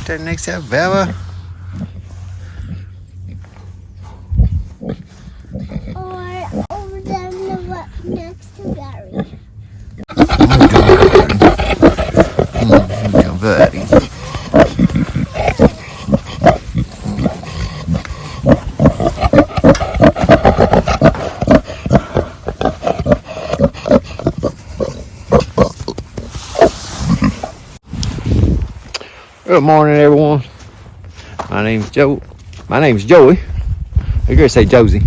There next to Bella. Or over there next to Gary. Yeah, buddy. Good morning, everyone. My name's Joey. I gotta say Josie.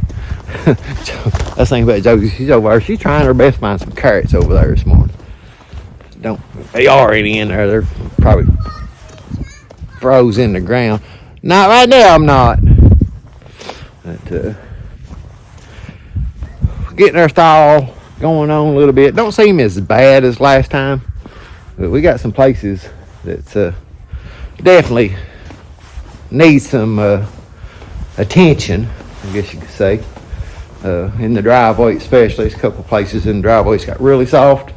That's thing about Josie. She's over there. She's trying her best to find some carrots over there this morning. If they are any in there, they're probably froze in the ground. Not right now, I'm not. But getting our thaw going on a little bit. Don't seem as bad as last time, but we got some places that's definitely need some attention, I guess you could say. In the driveway especially, there's a couple places in the driveway it's got really soft.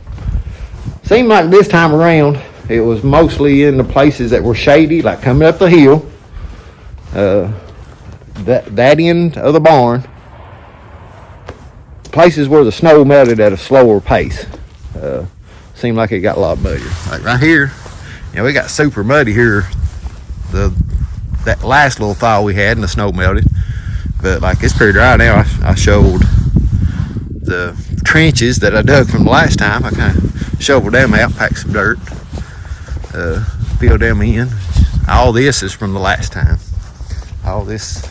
Seemed like this time around it was mostly in the places that were shady, like coming up the hill, that end of the barn, places where the snow melted at a slower pace. Seemed like it got a lot muddier. Like right here, we got super muddy here. That last little thaw we had and the snow melted, but like it's pretty dry now. I showed the trenches that I dug from the last time. I kind of shoveled them out, packed some dirt, filled them in. All this is from the last time. All this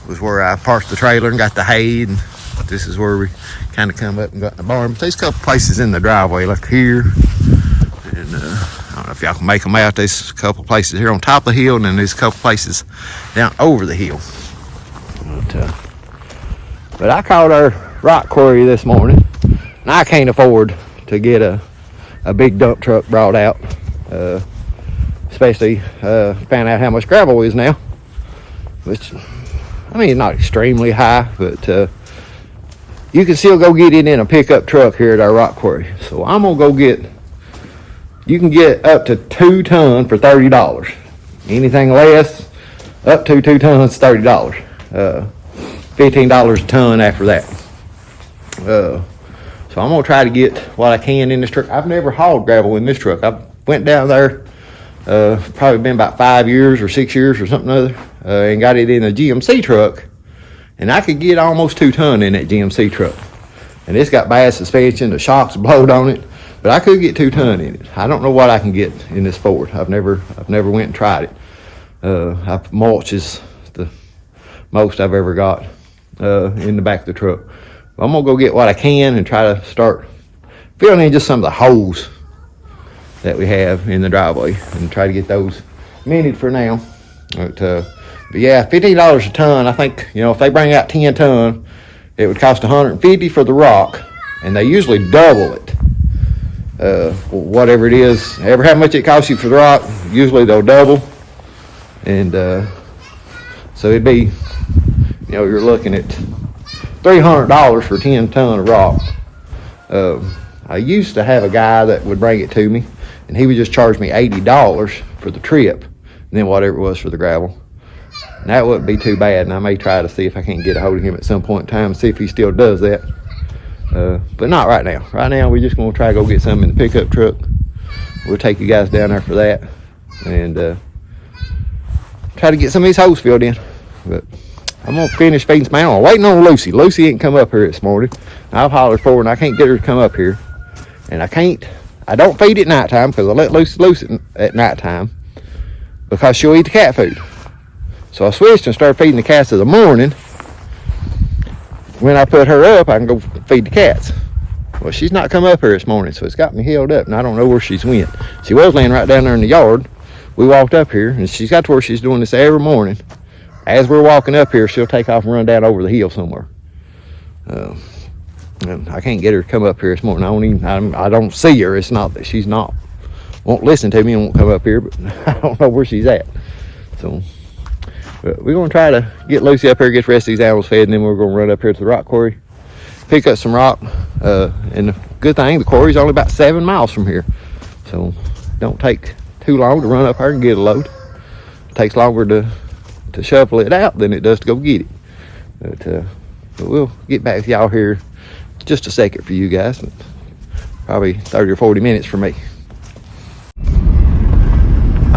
was where I parked the trailer and got the hay, and this is where we kind of come up and got in the barn. But there's a couple places in the driveway, like here, and I don't know if y'all can make them out. There's a couple places here on top of the hill, and then there's a couple places down over the hill. But I caught our rock quarry this morning, and I can't afford to get a big dump truck brought out, especially found out how much gravel is now, which, I mean, it's not extremely high, but you can still go get it in a pickup truck here at our rock quarry. So I'm gonna go you can get up to 2 tons for $30. Anything less, up to 2 tons, $30. $15 a ton after that. So I'm gonna try to get what I can in this truck. I've never hauled gravel in this truck. I went down there, probably been about 5 years or 6 years or something other, and got it in a GMC truck, and I could get almost 2 tons in that GMC truck. And it's got bad suspension, the shocks blowed on it, but I could get 2 tons in it. I don't know what I can get in this Ford. I've never went and tried it. Mulch is the most I've ever got in the back of the truck. I'm gonna go get what I can and try to start filling in just some of the holes that we have in the driveway and try to get those minted for now. But yeah, $15 a ton. I think, if they bring out 10 ton, it would cost $150 for the rock, and they usually double it. Whatever it is, how much it costs you for the rock, usually they'll double. And so it'd be, you're looking at $300 for 10 ton of rock. I used to have a guy that would bring it to me, and he would just charge me $80 for the trip, and then whatever it was for the gravel. And that wouldn't be too bad, and I may try to see if I can get a hold of him at some point in time and see if he still does that. But not right now. Right now, we're just going to try to go get some in the pickup truck. We'll take you guys down there for that, and try to get some of these holes filled in. But I'm going to finish feeding some animals. I'm waiting on Lucy. Lucy ain't come up here this morning. I've hollered for her, and I can't get her to come up here. And I don't feed at nighttime, because I let Lucy loose at nighttime, because she'll eat the cat food. So I switched and started feeding the cats in the morning. When I put her up, I can go feed the cats. Well, she's not come up here this morning, so it's got me held up, and I don't know where she's went. She was laying right down there in the yard. We walked up here, and she's got to where she's doing this every morning. As we're walking up here, she'll take off and run down over the hill somewhere. And I can't get her to come up here this morning. I don't see her. It's not that she's won't listen to me and won't come up here, but I don't know where she's at. So but we're going to try to get Lucy up here, get the rest of these animals fed, and then we're going to run up here to the rock quarry, pick up some rock. And the good thing, the quarry's only about 7 miles from here. So don't take too long to run up there and get a load. It takes longer to shovel it out than it does to go get it. But we'll get back with y'all here just a second for you guys. Probably 30 or 40 minutes for me.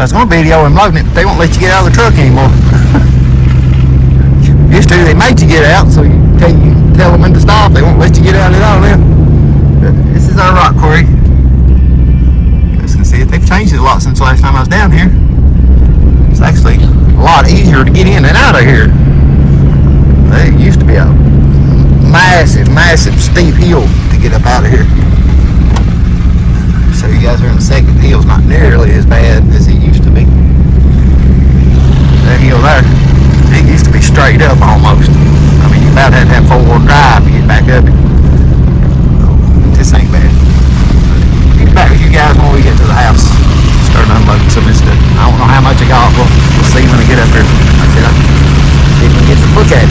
I was going to video him loading it, but they won't let you get out of the truck anymore. Used to, they made you get out, so you tell them when to stop. They won't let you get out at all now. But this is our rock quarry. You guys can see it. They've changed it a lot since the last time I was down here. It's actually a lot easier to get in and out of here. It used to be a massive steep hill to get up out of here. So you guys are in the second. The hill's not nearly as bad as it used to be. That hill there, it used to be straight up almost. I mean, you about had to have four-wheel drive to get back up it. So, this ain't bad. I'll get back with you guys when we get to the house. Start unloading some of this stuff. I don't know how much I got, but we'll see when I get up there. Like I said, I'll see if we can get some look at it.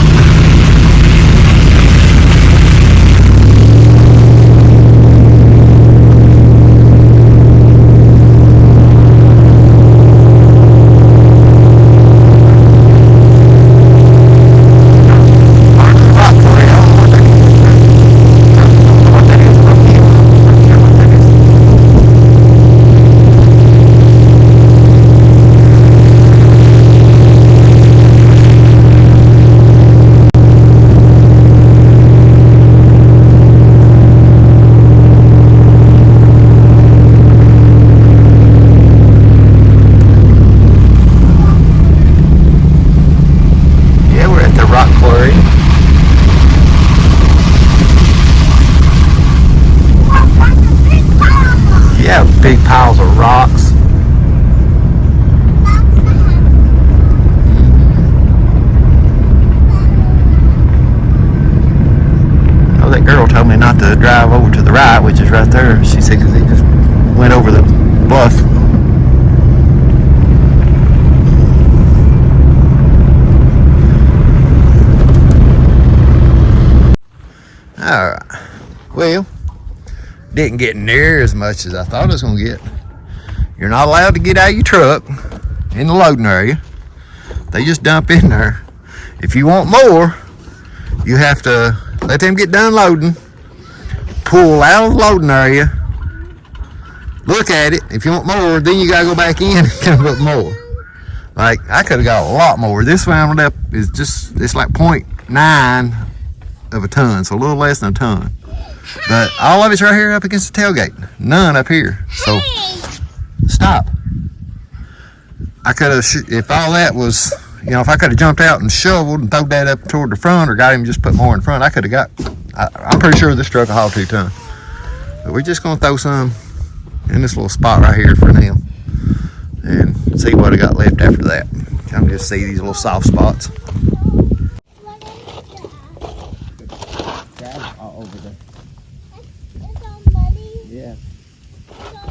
Big piles of rocks. Oh, that girl told me not to drive over to the right, which is right there. She said because he just went over the bluff. Alright. Well, didn't get near as much as I thought it was going to get. You're not allowed to get out of your truck in the loading area. They just dump in there. If you want more, you have to let them get done loading, pull out of the loading area, look at it. If you want more, then you got to go back in and come up more. Like, I could have got a lot more. This rounded up is just, it's like 0.9 of a ton, so a little less than a ton. But all of it's right here up against the tailgate. None up here. So, stop. I could have, if all that was, you know, if I could have jumped out and shoveled and thrown that up toward the front or got him just put more in front, I could have got, I'm pretty sure this truck will haul 2 ton. But we're just going to throw some in this little spot right here for now. And see what I got left after that. Kind of just see these little soft spots. Over there. It's all muddy. Yeah. It's all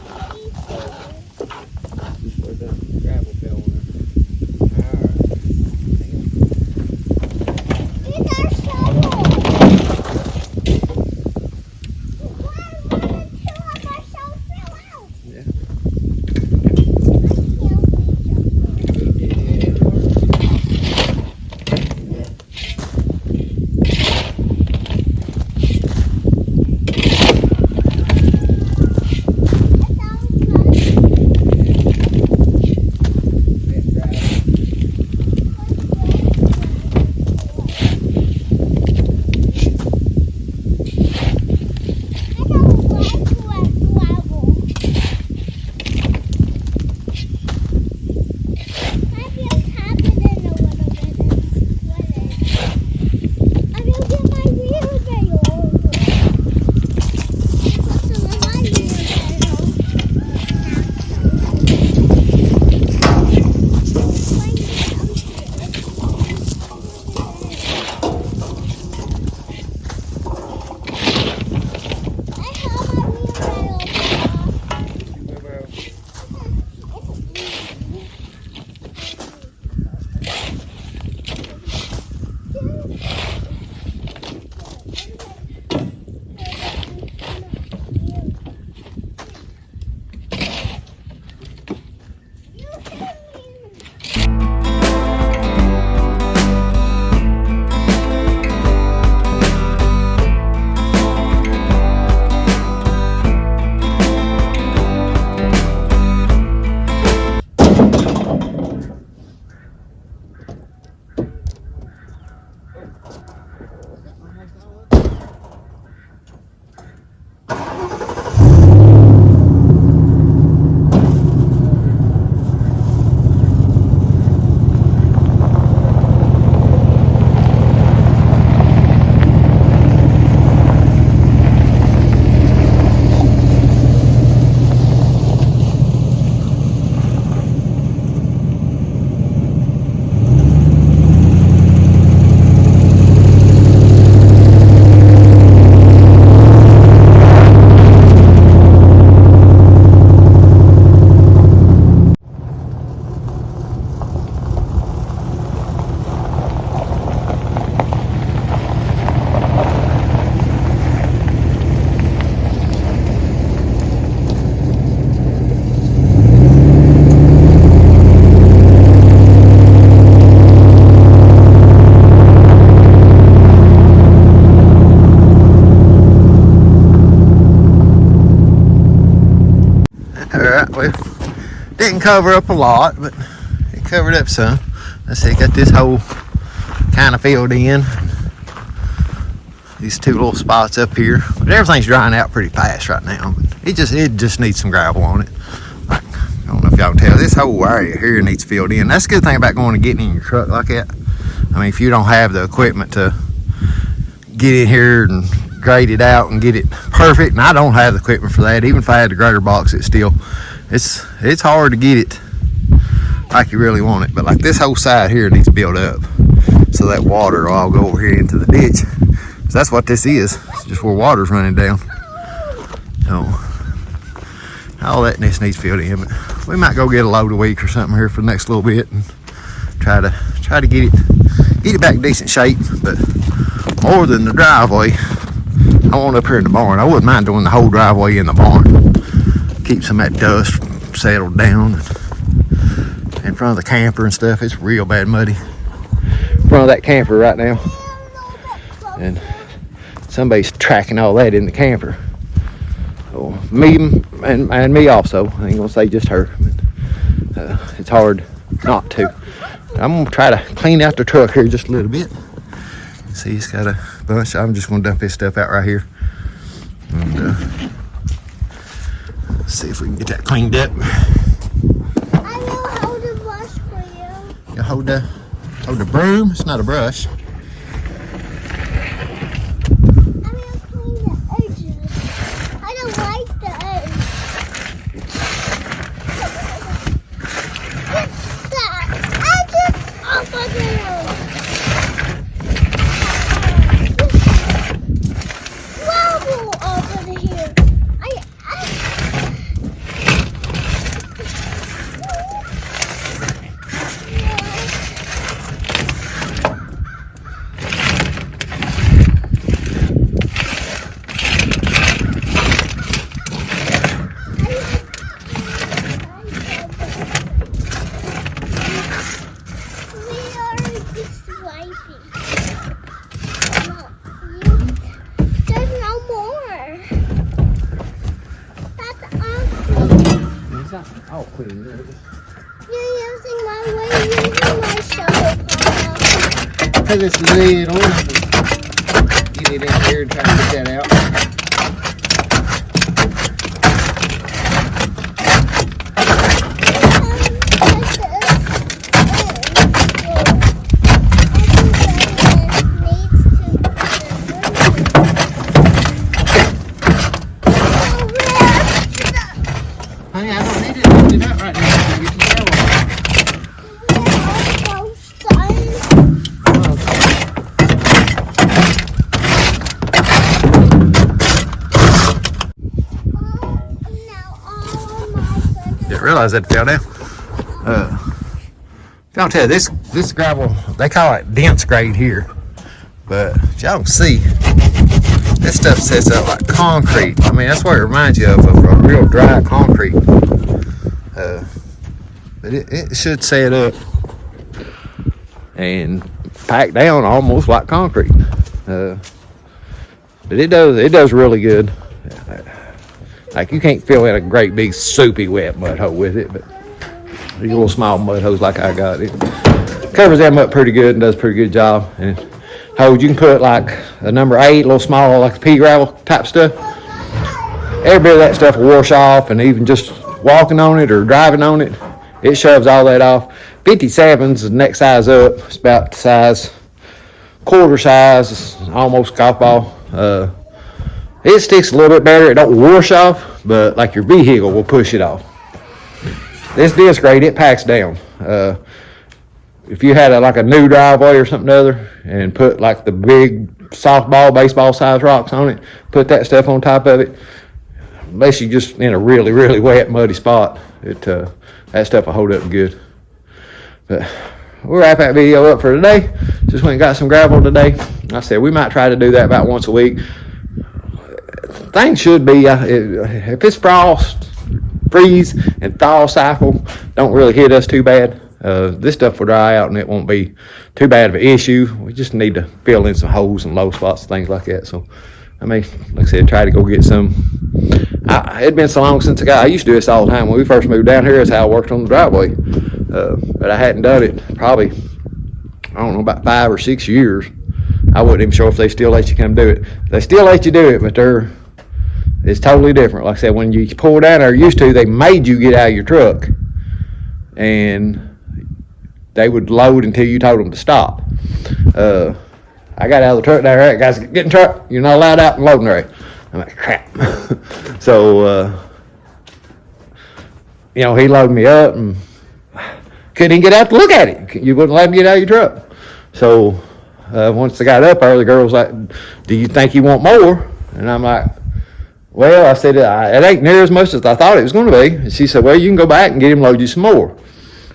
muddy. Just where the gravel fell in there. Alright. It's our shovel. Yeah. Didn't cover up a lot, but it covered up some. Let's see, got this hole kind of filled in. These two little spots up here, but everything's drying out pretty fast right now. It just needs some gravel on it. Like, I don't know if y'all can tell, this whole area here needs filled in. That's a good thing about going and getting in your truck like that. I mean, if you don't have the equipment to get in here and grade it out and get it perfect, and I don't have the equipment for that. Even if I had the grader box, it's hard to get it like you really want it. But like this whole side here needs built up so that water will all go over here into the ditch. So that's what this is. It's just where water's running down. So all that needs filled in. But we might go get a load a week or something here for the next little bit and try to get it back in decent shape. But more than the driveway, I want up here in the barn. I wouldn't mind doing the whole driveway in the barn. Keep some of that dust settled down. In front of the camper and stuff, it's real bad muddy. In front of that camper right now. And somebody's tracking all that in the camper. So me and me also. I ain't gonna say just her. But, it's hard not to. I'm gonna try to clean out the truck here just a little bit. See, it's got a bunch. I'm just gonna dump this stuff out right here. And see if we can get that cleaned up. I will hold the brush for you. You hold the broom. It's not a brush. I will clean the edges. I don't like the edge. The edges off of the road. Over here. I'll clean it. You're using my shovel pile. Because it's little. Get it in here and try to get that out. Didn't realize that fell down. Y'all tell you, this gravel, they call it dense grade here, but y'all can see this stuff sets up like concrete. I mean, that's what it reminds you of a real dry concrete. But it should set up and pack down almost like concrete. But it does really good. Like, you can't fill in a great big soupy wet mud hole with it, but these little small mud holes like I got, it covers them up pretty good and does a pretty good job. And holes you can put like a number 8, a little small, like pea gravel type stuff. Every bit of that stuff will wash off, and even just walking on it or driving on it, it shoves all that off. 57's the next size up. It's about the size, quarter size, almost golf ball. It sticks a little bit better. It don't wash off, but like your vehicle will push it off. This disc grade, it packs down. If you had like a new driveway or something other and put like the big softball, baseball size rocks on it, put that stuff on top of it, unless you just in a really, really wet, muddy spot, that stuff will hold up good. But we'll wrap that video up for today. Just went and got some gravel today. Like I said, we might try to do that about once a week. Things should be, if it's frost, freeze, and thaw cycle don't really hit us too bad, this stuff will dry out and it won't be too bad of an issue. We just need to fill in some holes and low spots, things like that. So, I mean, like I said, try to go get some. It'd been so long since I used to do this all the time. When we first moved down here, that's how I worked on the driveway. But I hadn't done it probably, I don't know, about 5 or 6 years. I wasn't even sure if they still let you come do it. They still let you do it, but it's totally different. Like I said, when you pull down there, used to, they made you get out of your truck, and they would load until you told them to stop. I got out of the truck down there. Guys, get in the truck. You're not allowed out in the loading area. I'm like, crap. So, he loaded me up and couldn't even get out to look at it. You wouldn't let him get out of your truck. So, once I got up there, the girl was like, do you think you want more? And I'm like, well, I said, it ain't near as much as I thought it was going to be. And she said, well, you can go back and get him load you some more.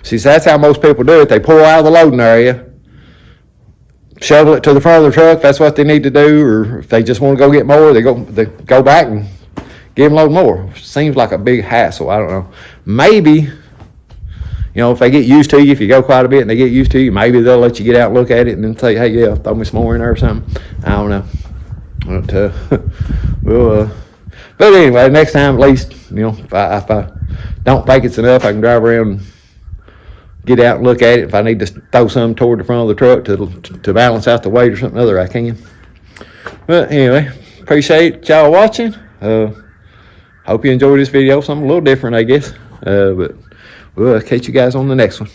She said, that's how most people do it. They pull out of the loading area, shovel it to the front of the truck if that's what they need to do, or if they just want to go get more, they go back and give them load more. Seems like a big hassle. I don't know. Maybe, if they get used to you, if you go quite a bit and they get used to you, maybe they'll let you get out and look at it and then say, hey, yeah, throw me some more in there or something. I don't know. But, but anyway, next time at least, if I don't think it's enough, I can drive around and get out and look at it. If I need to throw some toward the front of the truck to balance out the weight or something other, I can. But anyway, appreciate y'all watching. Hope you enjoyed this video. Something a little different, I guess. But we'll catch you guys on the next one.